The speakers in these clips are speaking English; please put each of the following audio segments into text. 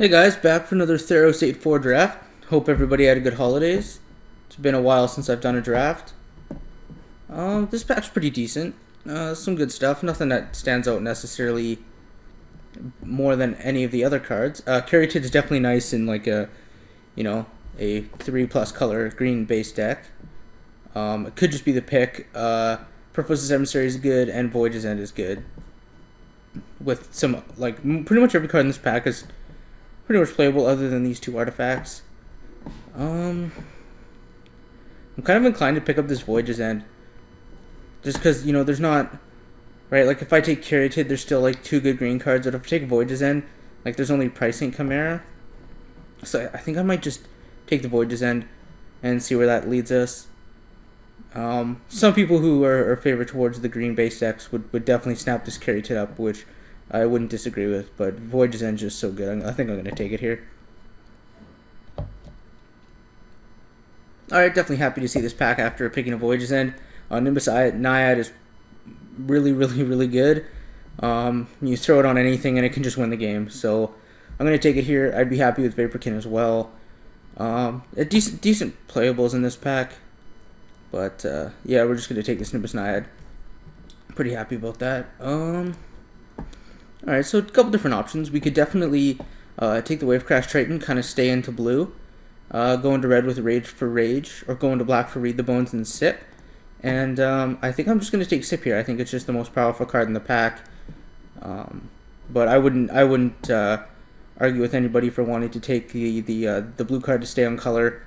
Hey guys, back for another Theros 8-4 draft. Hope everybody had a good holidays. It's been a while since I've done a draft. This pack's pretty decent. Some good stuff. Nothing that stands out necessarily more than any of the other cards. Caryatid is definitely nice in like a 3+ color green base deck. It could just be the pick. Purpose's Emissary is good, and Voyage's End is good. With some, like, pretty much every card in this pack is pretty much playable other than these two artifacts. I'm kind of inclined to pick up this Voyage's End. Just because, there's not... Right, like, if I take Caryatid, there's still, like, two good green cards. But if I take Voyage's End, like, there's only Pricing Chimera. So I think I might just take the Voyage's End and see where that leads us. Some people who are favored towards the green base decks would definitely snap this Caryatid up, which I wouldn't disagree with, but Voyage's End is just so good. I think I'm going to take it here. Alright, definitely happy to see this pack after picking a Voyage's End. Nimbus Naiad is really, really, really good. You throw it on anything and it can just win the game. So I'm going to take it here. I'd be happy with Vaporkin as well. Decent playables in this pack. But yeah, we're just going to take this Nimbus Naiad. Pretty happy about that. Alright, so a couple different options. We could definitely take the Wavecrash Triton, kind of stay into blue. Go into red with Rage for Rage, or go into black for Read the Bones and Sip. And I think I'm just going to take Sip here. I think it's just the most powerful card in the pack. But I wouldn't argue with anybody for wanting to take the blue card to stay on color.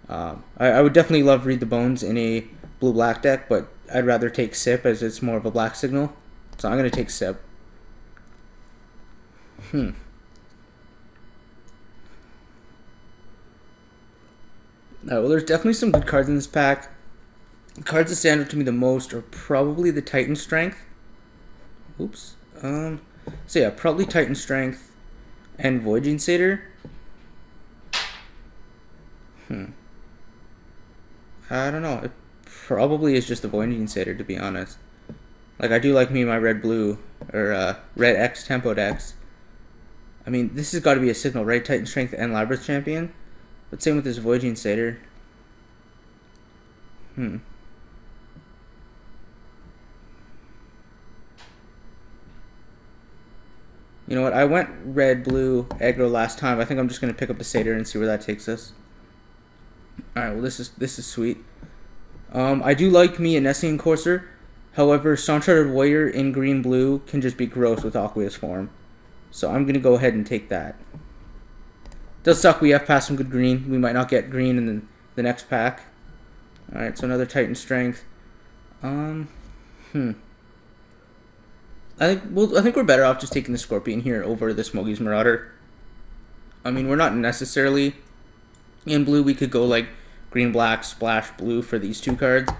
I would definitely love Read the Bones in a blue-black deck, but I'd rather take Sip as it's more of a black signal. So I'm going to take Sip. Alright, well, there's definitely some good cards in this pack. The cards that stand out to me the most are probably the Titan Strength. Oops. So yeah, probably Titan Strength and Voyaging Satyr. I don't know. It probably is just the Voyaging Satyr, to be honest. Like, I do like me my red-blue, or red X tempo decks. I mean, this has got to be a signal, right? Titan Strength and Labyrinth Champion. But same with this Voyaging Satyr. You know what? I went red-blue aggro last time. I think I'm just going to pick up the Satyr and see where that takes us. Alright, well, this is sweet. I do like me a Nessian Courser. However, Stone-Sharded Warrior in green-blue can just be gross with Aqueous form. So I'm going to go ahead and take that. Does suck we have passed some good green. We might not get green in the next pack. Alright, so another Titan Strength. I think we're better off just taking the Scorpion here over the Smoggy's Marauder. I mean, we're not necessarily in blue. We could go like green, black, splash, blue for these two cards.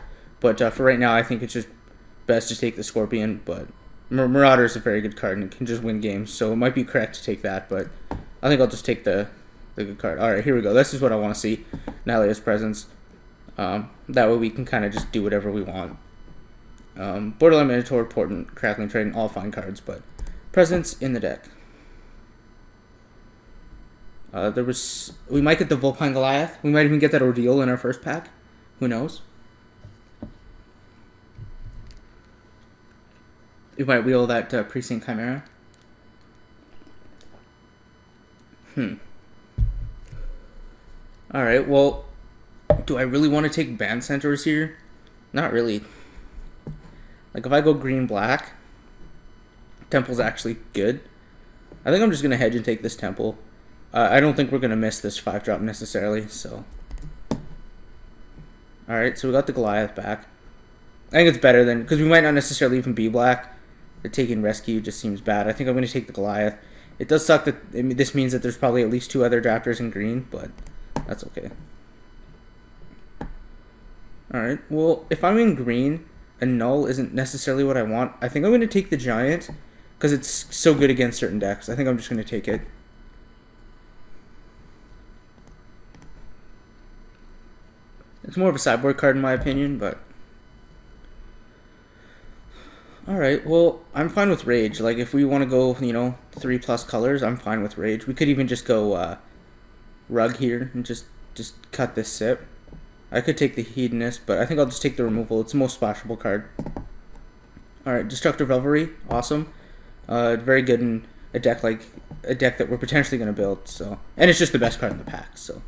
But for right now, I think it's just best to take the Scorpion. But Marauder is a very good card and it can just win games. So it might be correct to take that. But I think I'll just take the good card. Alright, here we go. This is what I want to see. Nihilia's Presence. That way we can kind of just do whatever we want. Borderline Minotaur, Portent, Crackling Triton, all fine cards, but Presence in the deck. We might get the Vulpine Goliath. We might even get that Ordeal in our first pack. Who knows? We might wheel that Precinct Chimera. Alright, well, do I really want to take Band Centaurs here? Not really. Like, if I go green-black, Temple's actually good. I think I'm just going to hedge and take this Temple. I don't think we're going to miss this 5-drop necessarily, so. Alright, so we got the Goliath back. I think it's better than, because we might not necessarily even be black. The taking Rescue just seems bad. I think I'm going to take the Goliath. It does suck that, this means that there's probably at least 2 other drafters in green, but that's okay. Alright, well, if I'm in green, a null isn't necessarily what I want. I think I'm going to take the Giant, because it's so good against certain decks. I think I'm just going to take it. It's more of a sideboard card in my opinion, but... Alright, well, I'm fine with Rage. Like, if we want to go, 3+ colors, I'm fine with Rage. We could even just go Rug here and just cut this sip. I could take the Hedonist, but I think I'll just take the removal. It's the most splashable card. Alright, Destructive Revelry, awesome. Very good in a deck that we're potentially going to build. So, and it's just the best card in the pack, so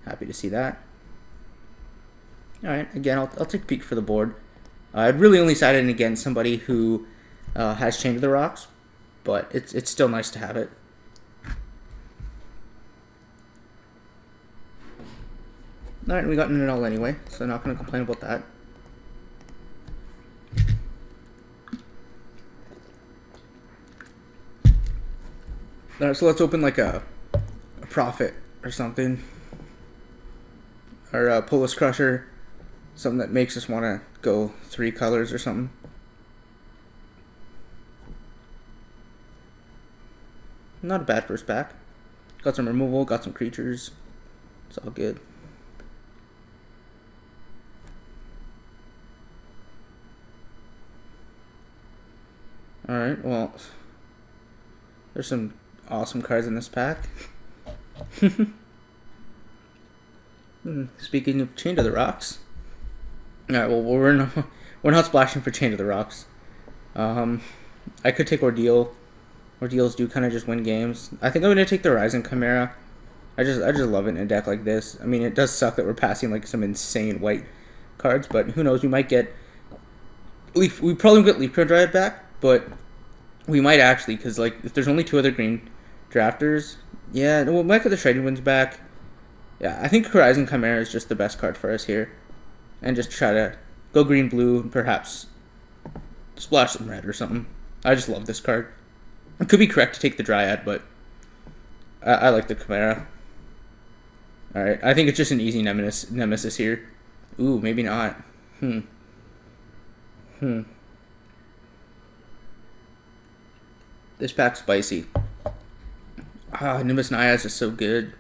happy to see that. Alright, again, I'll take a peek for the board. I'd really only side in against somebody who has Chain of the Rocks, but it's still nice to have it. Alright, we got an all anyway, so not going to complain about that. Alright, so let's open like a Prophet or something. Or a Polis Crusher. Something that makes us want to go 3 colors or something. Not a bad first pack. Got some removal, got some creatures. It's all good. Alright, well, there's some awesome cards in this pack. Speaking of Chain to the Rocks. Alright, well, we're not splashing for Chain to the Rocks. I could take Ordeal. Ordeals do kind of just win games. I think I'm going to take the Rising Chimera. I just love it in a deck like this. I mean, it does suck that we're passing like some insane white cards, but who knows, we might get Leaf. We probably won't get Leaf Code Dryad back, but we might actually, because like if there's only 2 other green drafters, yeah, we might get the Shredding Winds back. Yeah, I think Horizon Chimera is just the best card for us here, and just try to go green blue and perhaps splash some red or something. I just love this card. It could be correct to take the Dryad, but I like the Chimera. Alright, I think it's just an easy nemesis here. Ooh, maybe not. This pack's spicy. Nimbus Naiad is just so good.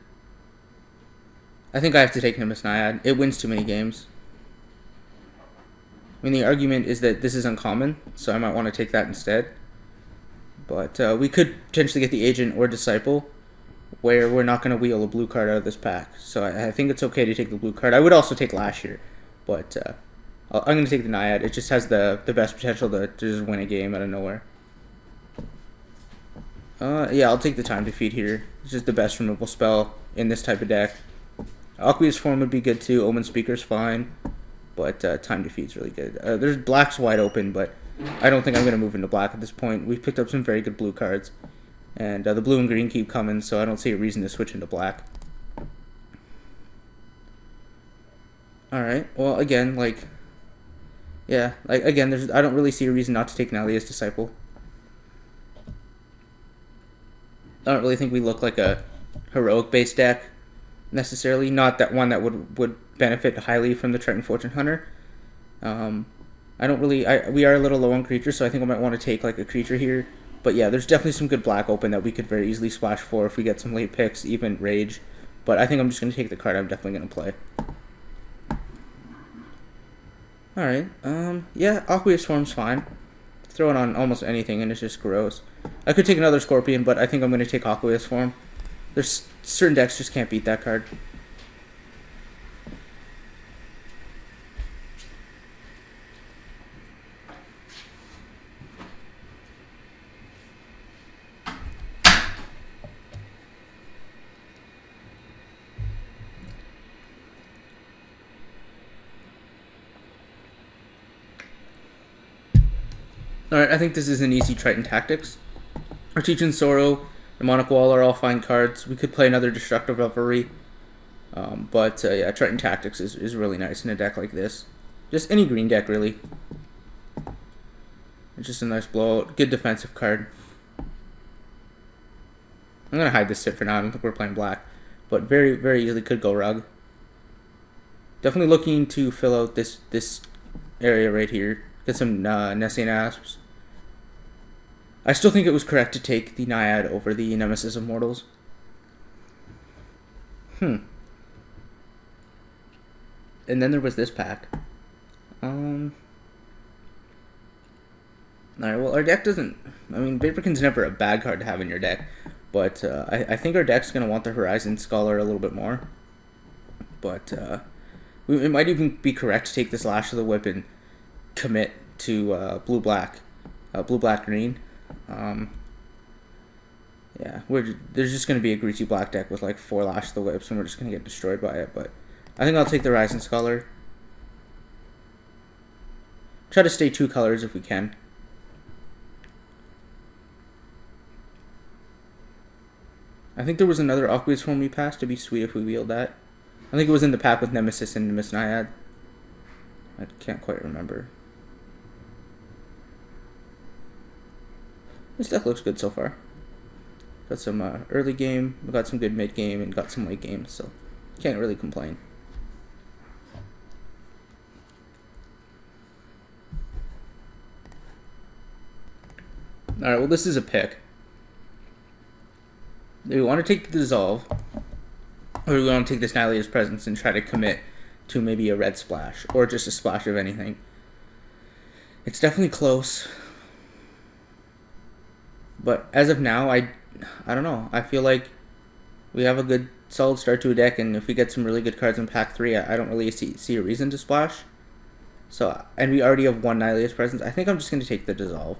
I think I have to take Nimbus Naiad. It wins too many games. I mean, the argument is that this is uncommon, so I might want to take that instead. But we could potentially get the Agent or Disciple, where we're not going to wheel a blue card out of this pack. So I think it's okay to take the blue card. I would also take Lash here, but I'm going to take the Naiad. It just has the best potential to just win a game out of nowhere. Yeah, I'll take the Time Defeat here. It's just the best removal spell in this type of deck. Aqueous Form would be good too. Omen Speaker's fine, but Time Defeat's really good. There's Black's wide open, but I don't think I'm going to move into Black at this point. We've picked up some very good blue cards, and the blue and green keep coming, so I don't see a reason to switch into Black. Alright, well, again, like, yeah, like, again, I don't really see a reason not to take Nalia's Disciple. I don't really think we look like a heroic-based deck, necessarily. Not that one that would benefit highly from the Triton Fortune Hunter. I don't really... we are a little low on creatures, so I think I might want to take like a creature here. But yeah, there's definitely some good black open that we could very easily splash for if we get some late picks, even Rage. But I think I'm just going to take the card I'm definitely going to play. Alright, yeah, Aqueous Form's fine. Throw it on almost anything and it's just gross. I could take another Scorpion, but I think I'm going to take Aqueous Form. There's certain decks just can't beat that card. Alright, I think this is an easy Triton Tactics. Artesian Sorrow, Demonic Wall are all fine cards. We could play another Destructive Revelry. But yeah, Triton Tactics is really nice in a deck like this. Just any green deck, really. It's just a nice blowout. Good defensive card. I'm going to hide this sit for now. I don't think we're playing black. But very, very easily could go Rug. Definitely looking to fill out this area right here. Get some Nessian Asps. I still think it was correct to take the Naiad over the Nemesis of Mortals. And then there was this pack. Alright, well, our deck doesn't... I mean, Vaporkin's never a bad card to have in your deck, but I think our deck's going to want the Horizon Scholar a little bit more. But it might even be correct to take this Lash of the Whip and commit to blue-black, blue-black-green. Yeah, there's just going to be a greasy black deck with like 4 Lash of the Whips, and we're just going to get destroyed by it. But I think I'll take the Horizon Scholar. Try to stay 2 colors if we can. I think there was another Aqueous Form we passed. It'd be sweet if we wheeled that. I think it was in the pack with Nemesis and Miss Naiad. I can't quite remember. This deck looks good so far. Got some early game, we got some good mid game, and got some late game, so can't really complain. Alright, well, this is a pick. Do we want to take the Dissolve, or do we want to take this Nylea's Presence and try to commit to maybe a red splash, or just a splash of anything? It's definitely close, but as of now, I don't know. I feel like we have a good, solid start to a deck, and if we get some really good cards in Pack 3, I don't really see a reason to splash. So, and we already have 1 Nylea's Presence. I think I'm just going to take the Dissolve.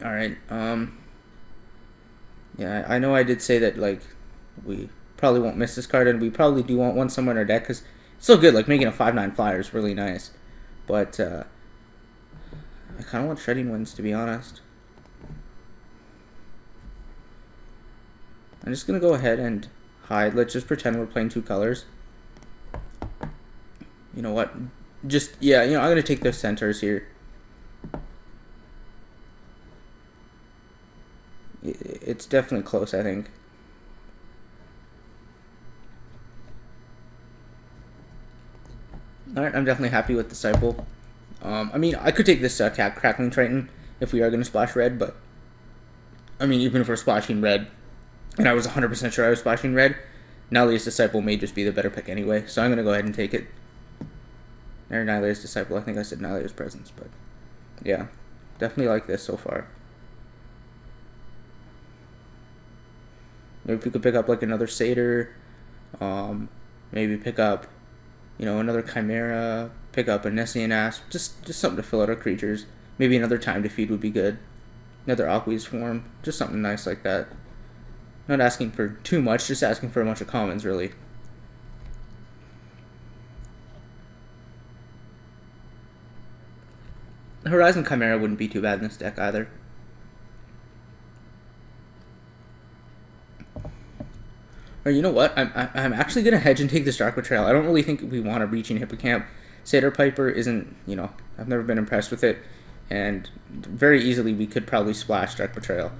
Alright, yeah, I know I did say that, like, we probably won't miss this card, and we probably do want one somewhere in our deck, because it's so good, like, making a 5/9 flyer is really nice. But, I kind of want Shredding Winds, to be honest. I'm just going to go ahead and hide. Let's just pretend we're playing 2 colors. You know what? Just, yeah, I'm going to take the Centaurs here. It's definitely close, I think. Alright, I'm definitely happy with Disciple. I mean, I could take this Crackling Triton if we are going to splash red, but I mean, even if we're splashing red, and I was 100% sure I was splashing red, Nylea's Disciple may just be the better pick anyway, so I'm going to go ahead and take it. Or Nylea's Disciple, I think I said Nylea's Presence, but yeah, definitely like this so far. Maybe if we could pick up like another Satyr, maybe pick up, another Chimera, pick up a Nessian Asp, just something to fill out our creatures. Maybe another Time to Feed would be good. Another Aqueous Form, just something nice like that. Not asking for too much, just asking for a bunch of commons, really. Horizon Chimera wouldn't be too bad in this deck either. Or you know what? I'm actually gonna hedge and take this Dark Betrayal. I don't really think we want a Reaching Hippocamp. Satyr Piper isn't, I've never been impressed with it, and very easily we could probably splash Dark Betrayal.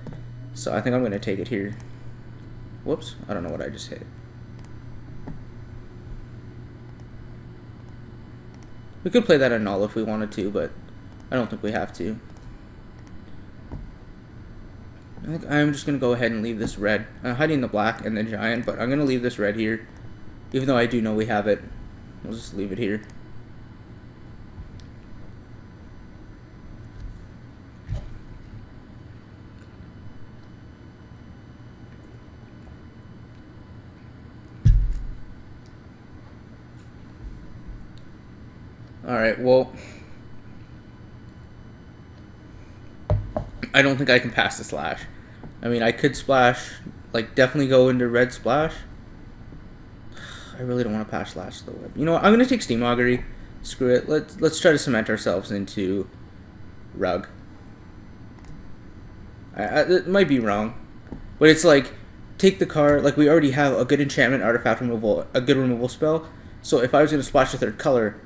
So I think I'm gonna take it here. Whoops! I don't know what I just hit. We could play that on null if we wanted to, but I don't think we have to. I think I'm just going to go ahead and leave this red. I'm hiding the black and the giant, but I'm going to leave this red here. Even though I do know we have it. We'll just leave it here. Alright, well, I don't think I can pass the Slash. I mean, I could splash, like, definitely go into red splash. I really don't want to pass Slash to the Whip. You know what? I'm going to take Steam Augury. Screw it. Let's try to cement ourselves into Rug. It might be wrong, but it's like, take the card, like, we already have a good enchantment, artifact removal, a good removal spell. So if I was going to splash the 3rd color,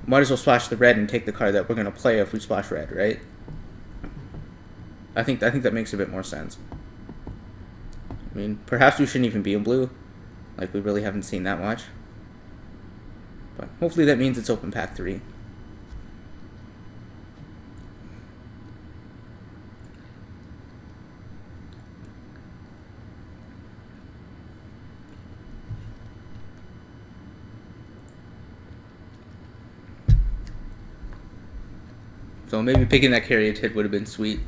might as well splash the red and take the card that we're going to play if we splash red, right? I think that makes a bit more sense. I mean, perhaps we shouldn't even be in blue. Like, we really haven't seen that much. But hopefully that means it's open pack 3. So maybe picking that Caryatid would have been sweet.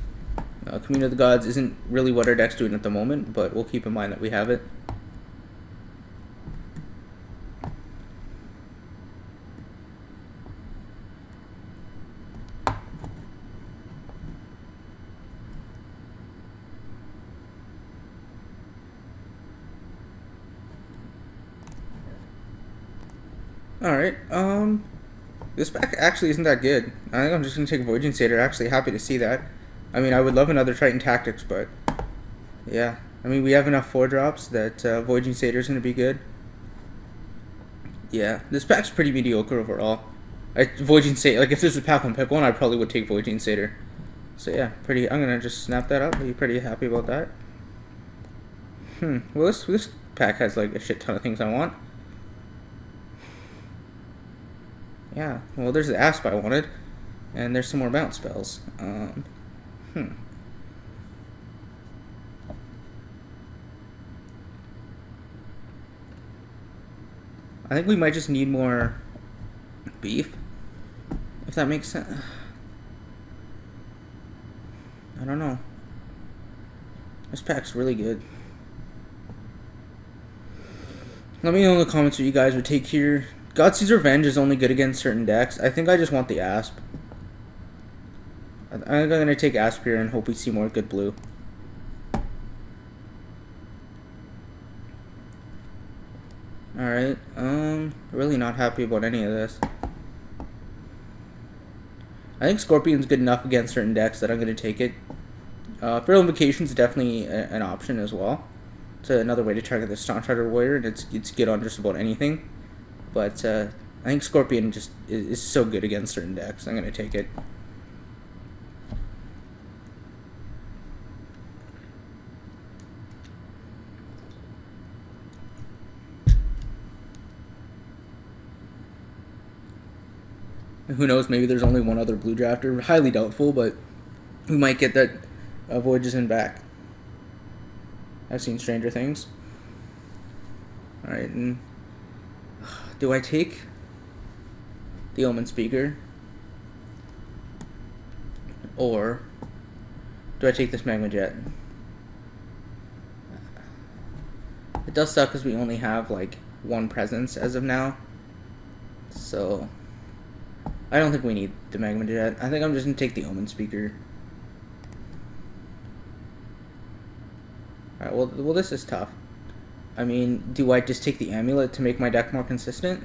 Communion of the Gods isn't really what our deck's doing at the moment, but we'll keep in mind that we have it. Alright, this pack actually isn't that good. I think I'm just going to take Voyaging Satyr. Actually happy to see that. I mean, I would love another Triton Tactics, but yeah. I mean, we have enough 4-drops that Voyaging Satyr is going to be good. Yeah, this pack's pretty mediocre overall. Voyaging Satyr, like if this was pack 1 pick 1, I probably would take Voyaging Satyr. So yeah, I'm going to just snap that up. Be pretty happy about that. Well, this pack has like a shit ton of things I want. Yeah, well, there's the Asp I wanted, and there's some more bounce spells. I think we might just need more beef, if that makes sense. I don't know. This pack's really good. Let me know in the comments what you guys would take here. Godseed's Revenge is only good against certain decks. I think I just want the Asp. I think I'm going to take Asp here and hope we see more good blue. Alright, really not happy about any of this. I think Scorpion's good enough against certain decks that I'm going to take it. Feral Invocation's definitely an option as well. It's another way to target the Staunch-Hearted Warrior, and it's good on just about anything. But I think Scorpion just is so good against certain decks. I'm going to take it. Who knows, maybe there's only one other blue drafter. Highly doubtful, but we might get that Voyages in back. I've seen stranger things. Alright, and do I take the Omen Speaker? Or do I take this Magma Jet? It does suck because we only have like one presence as of now. So I don't think we need the Magma Jet. I think I'm just going to take the Omen Speaker. Alright, well this is tough. I mean, do I just take the Amulet to make my deck more consistent?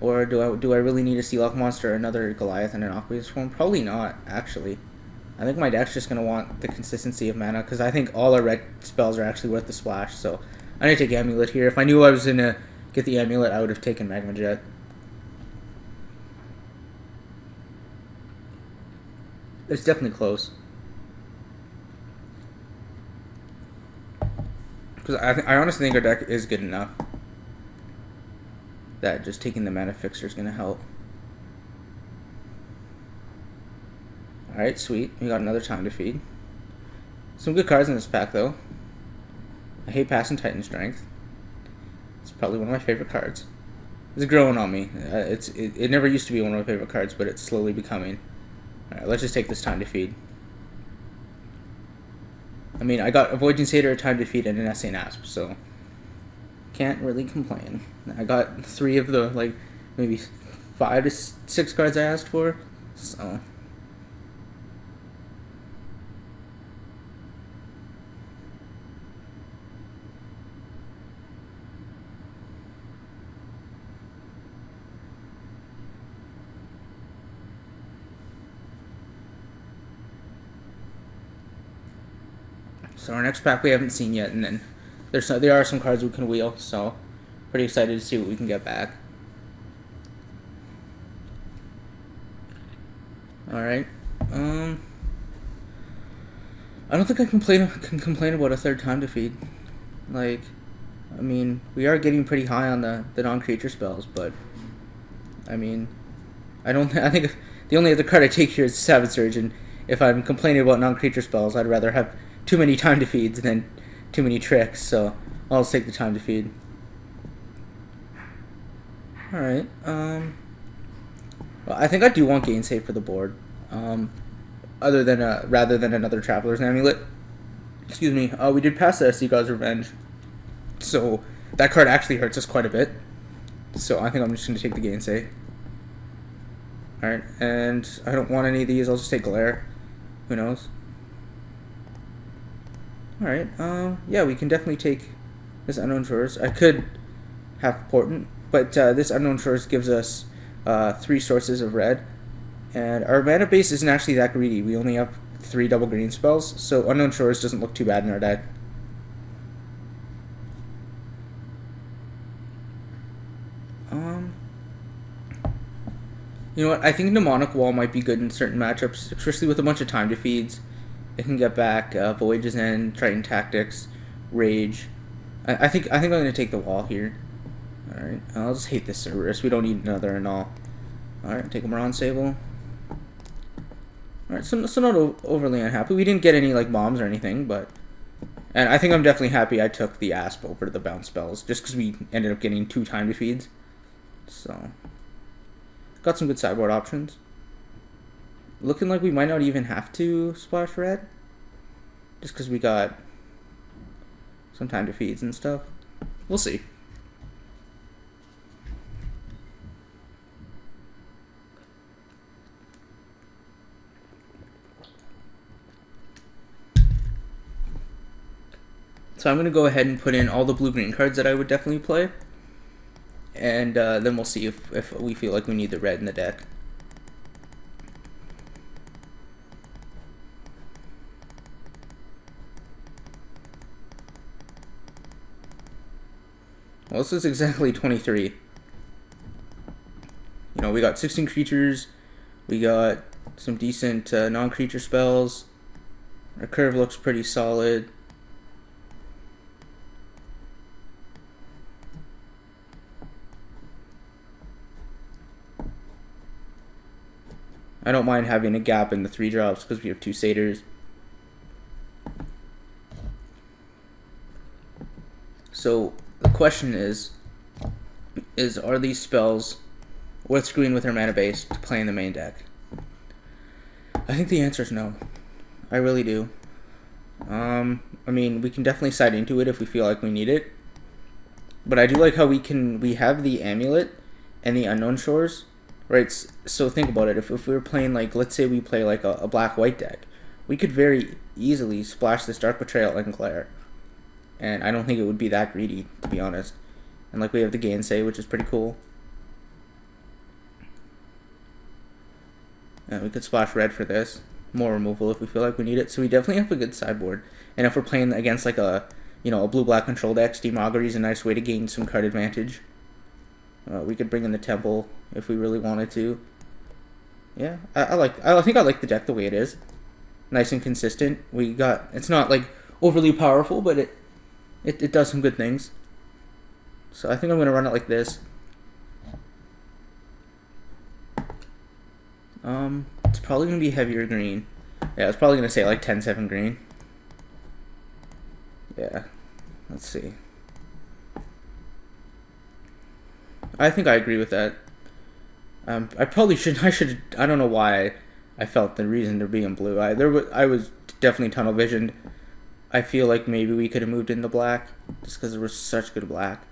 Or do I really need a Sealock monster or another Goliath in an Aqueous form? Probably not, actually. I think my deck's just going to want the consistency of mana, because I think all our red spells are actually worth the splash, so I'm going to take Amulet here. If I knew I was going to get the Amulet, I would have taken Magma Jet. It's definitely close. Because I honestly think our deck is good enough that just taking the Mana Fixer is going to help. Alright, sweet. We got another Time to Feed. Some good cards in this pack, though. I hate passing Titan Strength. It's probably one of my favorite cards. It's growing on me. It never used to be one of my favorite cards, but it's slowly becoming. Alright, let's just take this Time to Feed. I mean, I got a Voyaging Satyr, a Time to Feed, and an Essay Asp, so can't really complain. I got 3 of the, like, maybe 5 to 6 cards I asked for, so. So our next pack we haven't seen yet, and then there are some cards we can wheel, so pretty excited to see what we can get back. Alright. I don't think I can complain about a third Time to Feed. Like, I mean, we are getting pretty high on the non-creature spells, but I mean, I think the only other card I take here is Savage Surge, and if I'm complaining about non-creature spells, I'd rather have too many Time to Feeds than too many tricks, so I'll just take the Time to Feed. Alright, well, I think I do want Gainsay for the board. other than rather than another Traveler's Amulet. Excuse me. We did pass the SD God's Revenge, so that card actually hurts us quite a bit. So I think I'm just going to take the Gainsay. Alright, and I don't want any of these. I'll just take Glare. Who knows? Alright, yeah, we can definitely take this Unknown Shores. I could have Portent, but this Unknown Shores gives us 3 sources of red. And our mana base isn't actually that greedy. We only have 3 double green spells, so Unknown Shores doesn't look too bad in our deck. You know what? I think Mnemonic Wall might be good in certain matchups, especially with a bunch of time defeats. It can get back Voyage's End, Triton Tactics, Rage. I think I'm going to take the wall here. All right, I'll just hate this Cerberus. We don't need another and all. All right, take a Moron Sable. All right, so not overly unhappy. We didn't get any like bombs or anything, but and I think I'm definitely happy I took the Asp over the bounce spells just because we ended up getting 2 time defeats. So got some good sideboard options. Looking like we might not even have to splash red, just because we got some time defeats and stuff. We'll see. So I'm going to go ahead and put in all the blue-green cards that I would definitely play. And then we'll see if we feel like we need the red in the deck. Well, this is exactly 23. You know, we got 16 creatures. We got some decent non-creature spells. Our curve looks pretty solid. I don't mind having a gap in the 3 drops because we have 2 satyrs. So the question is are these spells worth screwing with our mana base to play in the main deck? I think the answer is no. I really do. I mean, we can definitely side into it if we feel like we need it. But I do like how we have the Amulet and the Unknown Shores. Right, so think about it. If we were playing, like, let's say we play like a black-white deck, we could very easily splash this Dark Betrayal and Glare. And I don't think it would be that greedy, to be honest. And like we have the Gainsay, which is pretty cool. And we could splash red for this. More removal if we feel like we need it. So we definitely have a good sideboard. And if we're playing against like a blue-black control deck, Steam Augury is a nice way to gain some card advantage. We could bring in the Temple if we really wanted to. Yeah, I think I like the deck the way it is. Nice and consistent. It's not like overly powerful, but it does some good things. So I think I'm gonna run it like this. It's probably gonna be heavier green. Yeah, it's probably gonna say like 10-7 green. Yeah, let's see. I think I agree with that. I probably should. I don't know why I felt the reason to be in blue. I was definitely tunnel visioned. I feel like maybe we could have moved into black just because there was such good black.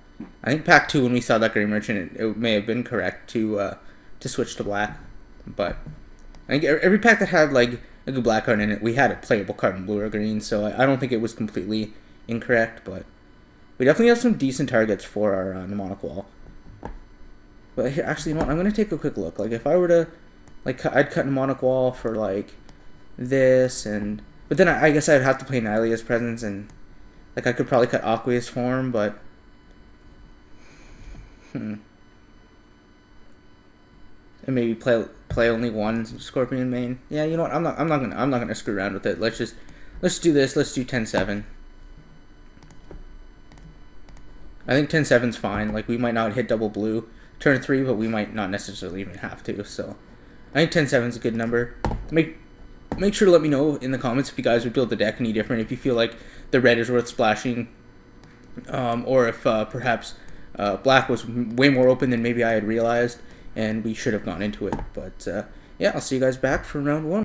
I think pack 2 when we saw that Grey Merchant, it may have been correct to switch to black. But I think every pack that had like a good black card in it, we had a playable card in blue or green. So I don't think it was completely incorrect. But we definitely have some decent targets for our Mnemonic Wall. But actually, you know what? I'm going to take a quick look. Like, if I were to, like, I'd cut Mnemonic Wall for, like, this, but then I guess I'd have to play Nylea's Presence, and, like, I could probably cut Aqueous Form, but, and maybe play only one Scorpion main. Yeah, you know what? I'm not gonna screw around with it. Let's do this. Let's do 10-7. I think 10-7's fine. Like, we might not hit double blue turn 3, but we might not necessarily even have to. So I think 10-7's a good number. Make sure to let me know in the comments if you guys would build the deck any different, if you feel like the red is worth splashing, or if perhaps black was way more open than maybe I had realized and we should have gone into it. But yeah, I'll see you guys back for round 1.